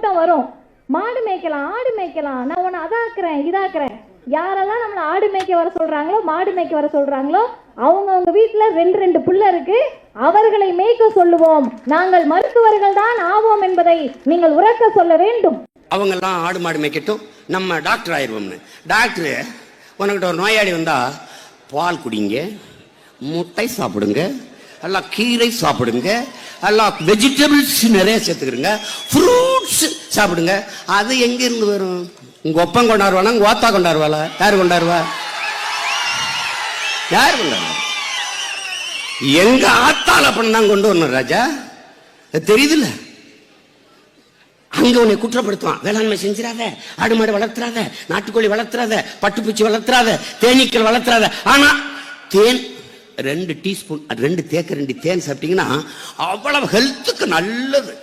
கூட்டம் வரும். மாடு மேய்க்கலாம், ஆடு மேய்க்கலாம், நான் உன்னை அதாக்குறேன் இதாக்குறேன். யாரெல்லாம் நம்மளை ஆடு மேய்க்க வர சொல்றாங்களோ, மாடு மேய்க்க வர சொல்றாங்களோ, அவங்க வீட்டுல 2 புள்ள இருக்கு, அவர்களை மேய்க்க சொல்லுவோம். நாங்கள் மருத்துவர்கள் தான் ஆவோம் என்பதை நீங்கள் உரக்க சொல்ல வேண்டும். அவங்க எல்லாம் ஆடு மாடு மேய்க்கட்டும், நம்ம டாக்டர் ஆயிடுவோம்னு. டாக்டர் உனக்கிட்ட ஒரு நோயாளி வந்தா பால் குடிங்க, முட்டை சாப்பிடுங்க, எல்லாம் கீரை சாப்பிடுங்க, எல்லாம் வெஜிடபிள்ஸ் நிறைய சேர்த்துக்கிறங்க, ஃப்ரூட்ஸ் சாப்பிடுங்க. அது எங்க இருந்து வரும்? உங்க ஒப்பம் கொண்டாடுவானா, உங்க ஓத்தா கொண்டாடுவாளா? யாரு கொண்டாடுவா? யாரு கொண்டாடுவா? எங்க ஆத்தால பண்ண கொண்டு வரணும் ராஜா, தெரியுதுல்ல? அங்க உன்னை குற்றப்படுத்துவான். வேளாண்மை செஞ்சிடாத, ஆடு மாடு வளர்த்துறாத, நாட்டுக்கோழி வளர்த்துறாத, பட்டுப்பூச்சி வளர்த்துறாத, தேனீக்கள் வளர்த்துறாத. ஆனா தேன் 2 டீஸ்பூன், 2 தேக்க 2 தேன் சாப்பிட்டீங்கன்னா அவ்வளவு ஹெல்த்துக்கு நல்லது.